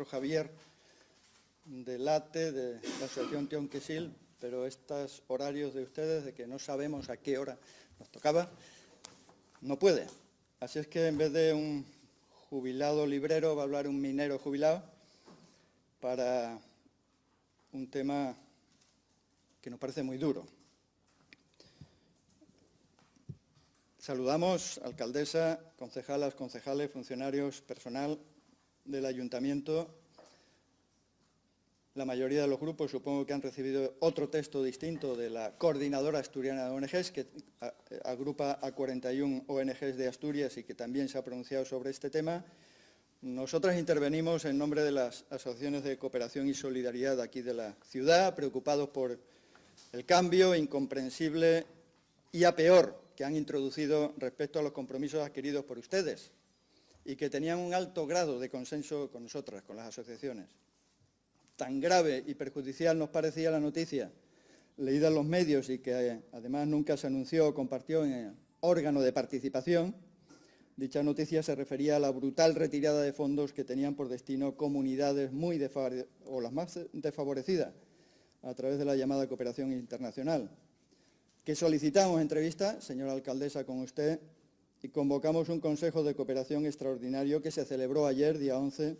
Javier de LATE, de la Asociación Tionquesil, pero estos horarios de ustedes, de que no sabemos a qué hora nos tocaba, no puede. Así es que en vez de un jubilado librero va a hablar un minero jubilado para un tema que nos parece muy duro. Saludamos, alcaldesa, concejalas, concejales, funcionarios, personal del ayuntamiento. La mayoría de los grupos supongo que han recibido otro texto distinto de la Coordinadora Asturiana de ONGs, que agrupa a 41 ONGs de Asturias y que también se ha pronunciado sobre este tema. Nosotras intervenimos en nombre de las asociaciones de cooperación y solidaridad aquí de la ciudad, preocupados por el cambio incomprensible y a peor que han introducido respecto a los compromisos adquiridos por ustedes y que tenían un alto grado de consenso con nosotras, con las asociaciones. Tan grave y perjudicial nos parecía la noticia, leída en los medios y que además nunca se anunció o compartió en el órgano de participación. Dicha noticia se refería a la brutal retirada de fondos que tenían por destino comunidades o las más desfavorecidas a través de la llamada cooperación internacional, que solicitamos entrevista, señora alcaldesa, con usted, y convocamos un Consejo de Cooperación extraordinario que se celebró ayer, día 11,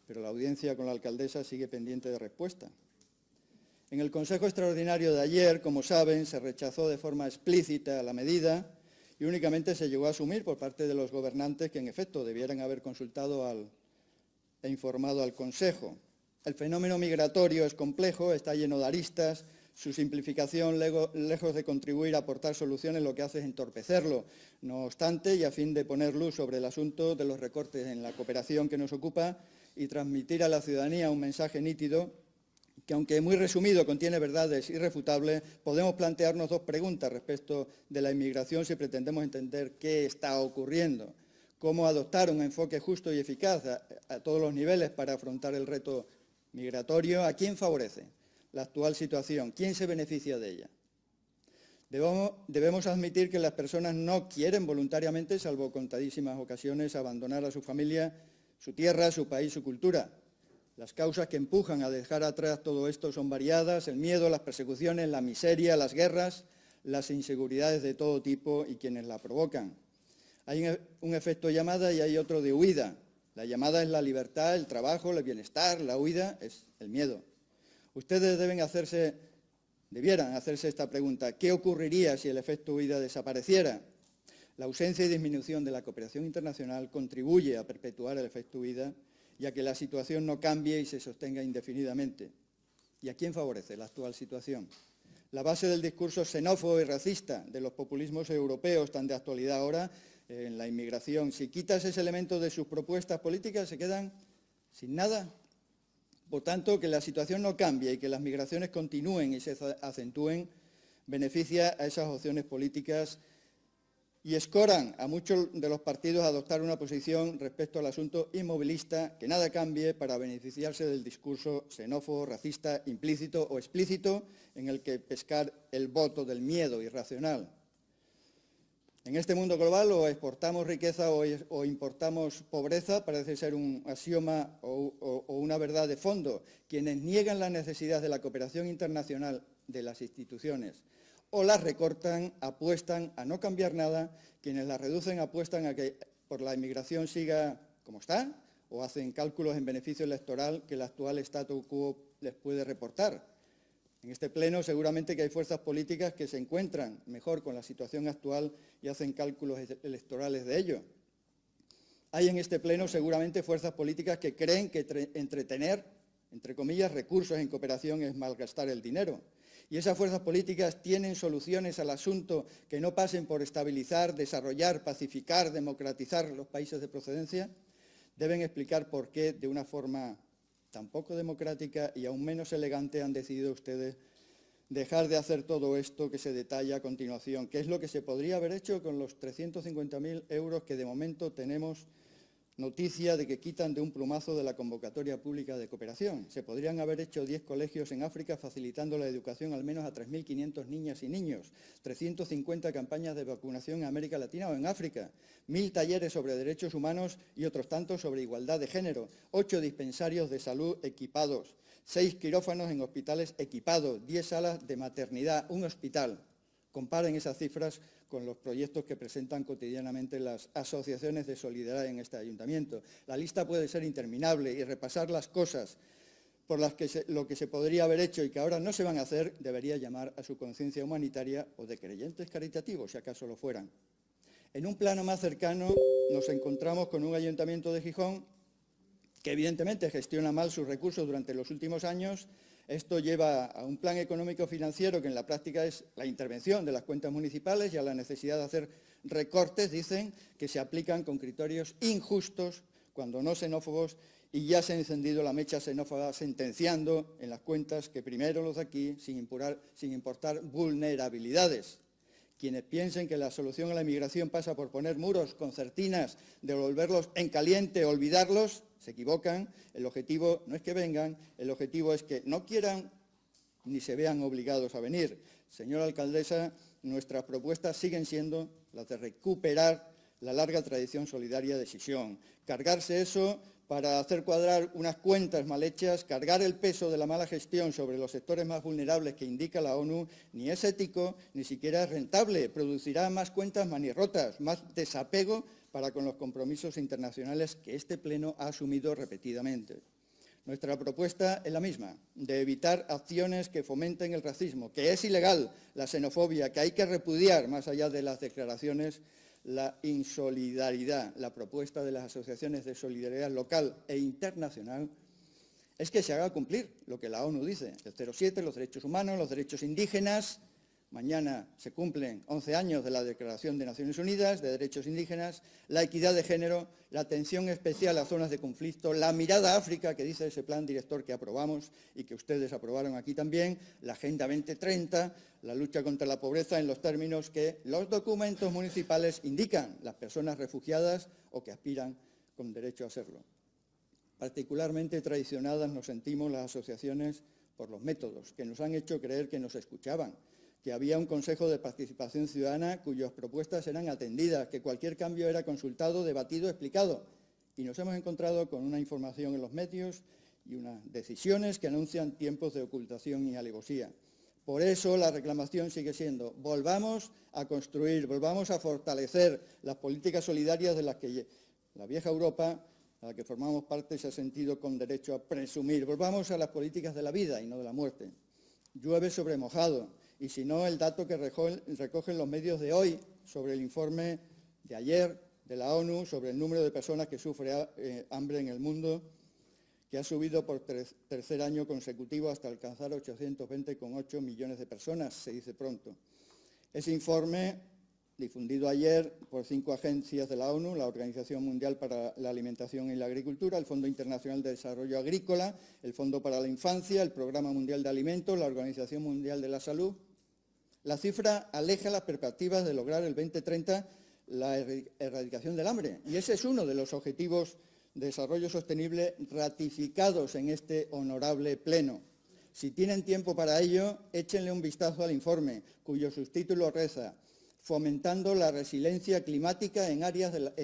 pero la audiencia con la alcaldesa sigue pendiente de respuesta. En el Consejo Extraordinario de ayer, como saben, se rechazó de forma explícita la medida y únicamente se llegó a asumir por parte de los gobernantes que, en efecto, debieran haber consultado e informado al Consejo. El fenómeno migratorio es complejo, está lleno de aristas. Su simplificación, lejos de contribuir a aportar soluciones, lo que hace es entorpecerlo. No obstante, y a fin de poner luz sobre el asunto de los recortes en la cooperación que nos ocupa y transmitir a la ciudadanía un mensaje nítido, que aunque muy resumido contiene verdades irrefutables, podemos plantearnos dos preguntas respecto de la inmigración si pretendemos entender qué está ocurriendo. Cómo adoptar un enfoque justo y eficaz a todos los niveles para afrontar el reto migratorio. ¿A quién favorece la actual situación? ¿Quién se beneficia de ella? Debemos admitir que las personas no quieren voluntariamente, salvo contadísimas ocasiones, abandonar a su familia, su tierra, su país, su cultura. Las causas que empujan a dejar atrás todo esto son variadas: el miedo, las persecuciones, la miseria, las guerras, las inseguridades de todo tipo y quienes la provocan. Hay un efecto llamada y hay otro de huida. La llamada es la libertad, el trabajo, el bienestar; la huida es el miedo. Ustedes debieran hacerse esta pregunta: ¿qué ocurriría si el efecto huida desapareciera? La ausencia y disminución de la cooperación internacional contribuye a perpetuar el efecto huida y a que la situación no cambie y se sostenga indefinidamente. ¿Y a quién favorece la actual situación? La base del discurso xenófobo y racista de los populismos europeos tan de actualidad ahora en la inmigración. Si quitas ese elemento de sus propuestas políticas, se quedan sin nada. Por tanto, que la situación no cambie y que las migraciones continúen y se acentúen beneficia a esas opciones políticas y escoran a muchos de los partidos a adoptar una posición respecto al asunto inmovilista, que nada cambie para beneficiarse del discurso xenófobo, racista, implícito o explícito, en el que pescar el voto del miedo irracional. En este mundo global o exportamos riqueza o importamos pobreza, parece ser un axioma o una verdad de fondo. Quienes niegan la necesidad de la cooperación internacional de las instituciones o las recortan, apuestan a no cambiar nada; quienes la reducen apuestan a que por la inmigración siga como está o hacen cálculos en beneficio electoral que el actual statu quo les puede reportar. En este pleno seguramente que hay fuerzas políticas que se encuentran mejor con la situación actual y hacen cálculos electorales de ello. Hay en este pleno seguramente fuerzas políticas que creen que entretener, entre comillas, recursos en cooperación es malgastar el dinero. Y esas fuerzas políticas tienen soluciones al asunto que no pasen por estabilizar, desarrollar, pacificar, democratizar los países de procedencia. Deben explicar por qué, de una forma tan poco democrática y aún menos elegante, han decidido ustedes dejar de hacer todo esto que se detalla a continuación, que es lo que se podría haber hecho con los 350.000 euros que de momento noticia de que quitan de un plumazo de la convocatoria pública de cooperación. Se podrían haber hecho 10 colegios en África facilitando la educación al menos a 3.500 niñas y niños, 350 campañas de vacunación en América Latina o en África, 1.000 talleres sobre derechos humanos y otros tantos sobre igualdad de género, 8 dispensarios de salud equipados, 6 quirófanos en hospitales equipados, 10 salas de maternidad, un hospital. Comparen esas cifras con los proyectos que presentan cotidianamente las asociaciones de solidaridad en este ayuntamiento. La lista puede ser interminable y repasar las cosas por las que lo que se podría haber hecho y que ahora no se van a hacer debería llamar a su conciencia humanitaria o de creyentes caritativos, si acaso lo fueran. En un plano más cercano nos encontramos con un ayuntamiento de Gijón que evidentemente gestiona mal sus recursos durante los últimos años. Esto lleva a un plan económico-financiero que en la práctica es la intervención de las cuentas municipales y a la necesidad de hacer recortes, dicen, que se aplican con criterios injustos, cuando no xenófobos, y ya se ha encendido la mecha xenófoba sentenciando en las cuentas que primero los de aquí, sin importar vulnerabilidades. Quienes piensen que la solución a la inmigración pasa por poner muros, concertinas, devolverlos en caliente, olvidarlos, se equivocan. El objetivo no es que vengan, el objetivo es que no quieran ni se vean obligados a venir. Señora alcaldesa, nuestras propuestas siguen siendo las de recuperar la larga tradición solidaria de Xixón, cargarse eso para hacer cuadrar unas cuentas mal hechas, cargar el peso de la mala gestión sobre los sectores más vulnerables que indica la ONU, ni es ético, ni siquiera es rentable, producirá más cuentas manirrotas, más desapego para con los compromisos internacionales que este Pleno ha asumido repetidamente. Nuestra propuesta es la misma, de evitar acciones que fomenten el racismo, que es ilegal, la xenofobia, que hay que repudiar, más allá de las declaraciones, la insolidaridad. La propuesta de las asociaciones de solidaridad local e internacional es que se haga cumplir lo que la ONU dice, el 07, los derechos humanos, los derechos indígenas. Mañana se cumplen 11 años de la Declaración de Naciones Unidas de Derechos Indígenas, la equidad de género, la atención especial a zonas de conflicto, la mirada a África, que dice ese plan director que aprobamos y que ustedes aprobaron aquí también, la Agenda 2030, la lucha contra la pobreza en los términos que los documentos municipales indican, las personas refugiadas o que aspiran con derecho a serlo. Particularmente traicionadas nos sentimos las asociaciones por los métodos, que nos han hecho creer que nos escuchaban, que había un Consejo de Participación Ciudadana cuyas propuestas eran atendidas, que cualquier cambio era consultado, debatido, explicado. Y nos hemos encontrado con una información en los medios y unas decisiones que anuncian tiempos de ocultación y alevosía. Por eso la reclamación sigue siendo, volvamos a construir, volvamos a fortalecer las políticas solidarias de las que la vieja Europa, a la que formamos parte, se ha sentido con derecho a presumir. Volvamos a las políticas de la vida y no de la muerte. Llueve sobre mojado. Y si no, el dato que recogen los medios de hoy sobre el informe de ayer de la ONU sobre el número de personas que sufren hambre en el mundo, que ha subido por tercer año consecutivo hasta alcanzar 820,8 millones de personas, se dice pronto. Ese informe, difundido ayer por 5 agencias de la ONU, la Organización Mundial para la Alimentación y la Agricultura, el Fondo Internacional de Desarrollo Agrícola, el Fondo para la Infancia, el Programa Mundial de Alimentos, la Organización Mundial de la Salud. La cifra aleja las perspectivas de lograr el 2030 la erradicación del hambre. Y ese es uno de los objetivos de desarrollo sostenible ratificados en este honorable Pleno. Si tienen tiempo para ello, échenle un vistazo al informe, cuyo subtítulo reza «Fomentando la resiliencia climática en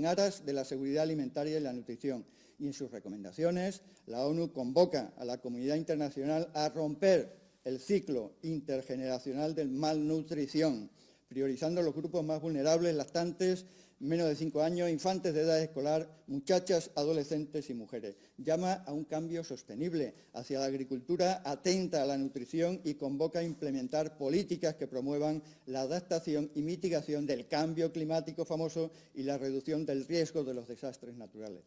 aras de la seguridad alimentaria y la nutrición». Y en sus recomendaciones, la ONU convoca a la comunidad internacional a romper el ciclo intergeneracional de malnutrición, priorizando los grupos más vulnerables, lactantes, menos de 5 años, infantes de edad escolar, muchachas, adolescentes y mujeres. Llama a un cambio sostenible hacia la agricultura atenta a la nutrición y convoca a implementar políticas que promuevan la adaptación y mitigación del cambio climático famoso y la reducción del riesgo de los desastres naturales.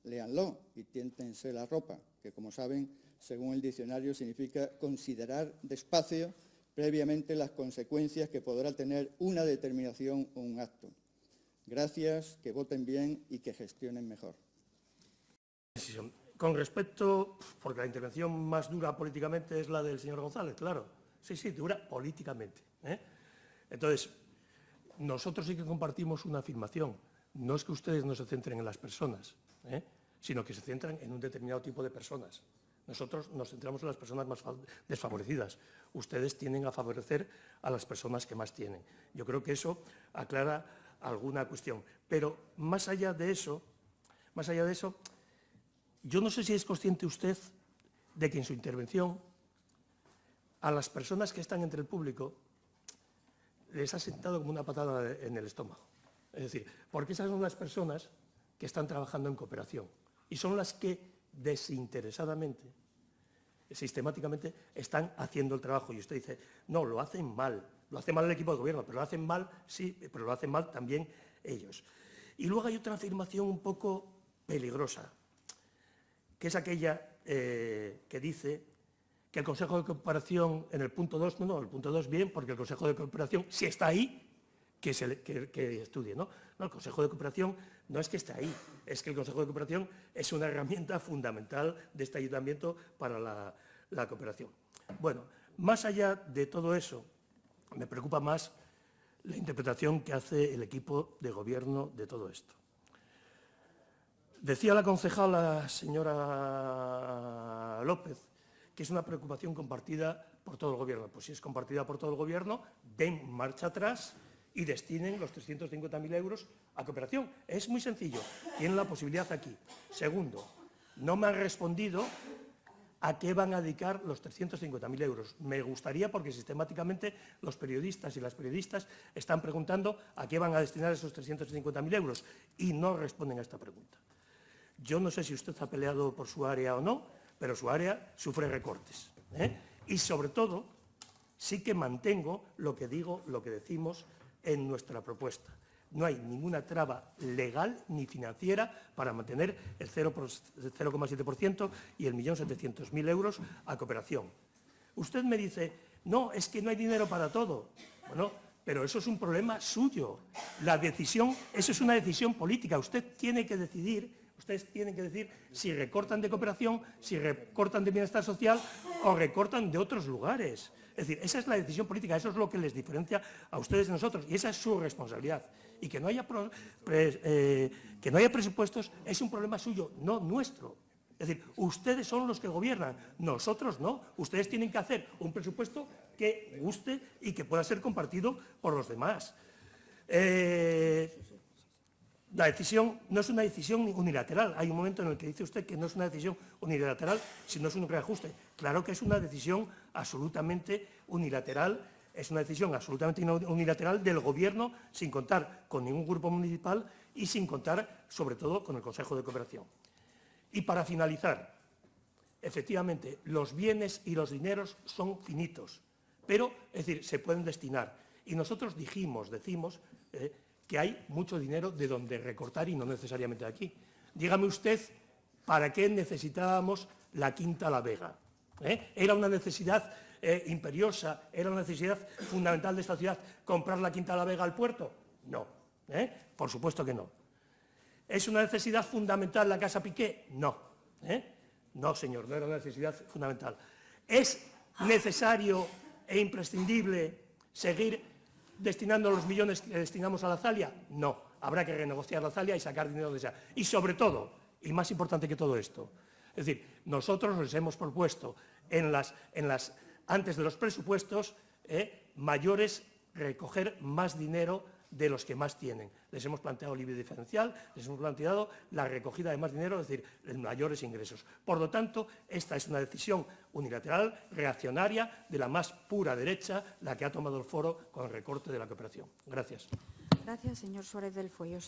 Léanlo y tiéntense la ropa, que como saben, según el diccionario, significa considerar despacio previamente las consecuencias que podrá tener una determinación o un acto. Gracias, que voten bien y que gestionen mejor. Con respecto, porque la intervención más dura políticamente es la del señor González, claro. Sí, dura políticamente. Entonces, nosotros sí que compartimos una afirmación. No es que ustedes no se centren en las personas, sino que se centran en un determinado tipo de personas. Nosotros nos centramos en las personas más desfavorecidas. Ustedes tienden a favorecer a las personas que más tienen. Yo creo que eso aclara alguna cuestión. Pero más allá de eso, yo no sé si es consciente usted de que en su intervención a las personas que están entre el público les ha sentado como una patada en el estómago. Es decir, porque esas son las personas que están trabajando en cooperación y son las que desinteresadamente, sistemáticamente, están haciendo el trabajo. Y usted dice, no, lo hacen mal el equipo de gobierno, pero lo hacen mal, sí, pero lo hacen mal también ellos. Y luego hay otra afirmación un poco peligrosa, que es aquella que dice que el Consejo de Cooperación, en el punto 2, el punto 2 bien, porque el Consejo de Cooperación, si está ahí, que estudie, ¿no? No, el Consejo de Cooperación no es que esté ahí, es que el Consejo de Cooperación es una herramienta fundamental de este ayuntamiento para la cooperación. Bueno, más allá de todo eso, me preocupa más la interpretación que hace el equipo de gobierno de todo esto. Decía la concejala, señora López, que es una preocupación compartida por todo el gobierno. Pues si es compartida por todo el gobierno, den marcha atrás y destinen los 350.000 euros a cooperación. Es muy sencillo, tienen la posibilidad aquí. Segundo, no me han respondido a qué van a dedicar los 350.000 euros. Me gustaría, porque sistemáticamente los periodistas y las periodistas están preguntando a qué van a destinar esos 350.000 euros y no responden a esta pregunta. Yo no sé si usted ha peleado por su área o no, pero su área sufre recortes. Y sobre todo, sí que mantengo lo que digo, lo que decimos en nuestra propuesta. No hay ninguna traba legal ni financiera para mantener el 0,7% y el 1.700.000 euros a cooperación. Usted me dice, no, es que no hay dinero para todo. Bueno, pero eso es un problema suyo. La decisión, eso es una decisión política. Ustedes tienen que decidir si recortan de cooperación, si recortan de bienestar social o recortan de otros lugares. Es decir, esa es la decisión política, eso es lo que les diferencia a ustedes de nosotros y esa es su responsabilidad. Y que no haya presupuestos es un problema suyo, no nuestro. Es decir, ustedes son los que gobiernan, nosotros no. Ustedes tienen que hacer un presupuesto que guste y que pueda ser compartido por los demás. La decisión no es una decisión unilateral. Hay un momento en el que dice usted que no es una decisión unilateral, sino es un reajuste. Claro que es una decisión absolutamente unilateral, del Gobierno, sin contar con ningún grupo municipal y sin contar, sobre todo, con el Consejo de Cooperación. Y para finalizar, efectivamente, los bienes y los dineros son finitos, pero, es decir, se pueden destinar. Y nosotros decimos que hay mucho dinero de donde recortar y no necesariamente de aquí. Dígame usted, ¿para qué necesitábamos la Quinta La Vega? ¿Era una necesidad imperiosa, era una necesidad fundamental de esta ciudad comprar la Quinta La Vega al puerto? No, por supuesto que no. ¿Es una necesidad fundamental la Casa Piqué? No. No, señor, no era una necesidad fundamental. ¿Es necesario e imprescindible seguir destinando los millones que destinamos a la Zalia? No, habrá que renegociar la Zalia y sacar dinero de esa. Y sobre todo, y más importante que todo esto, es decir, nosotros les hemos propuesto antes de los presupuestos mayores, recoger más dinero de los que más tienen. Les hemos planteado el IBI diferencial, les hemos planteado la recogida de más dinero, es decir, mayores ingresos. Por lo tanto, esta es una decisión unilateral, reaccionaria, de la más pura derecha, la que ha tomado el foro con el recorte de la cooperación. Gracias. Gracias, señor Suárez del Fueyo.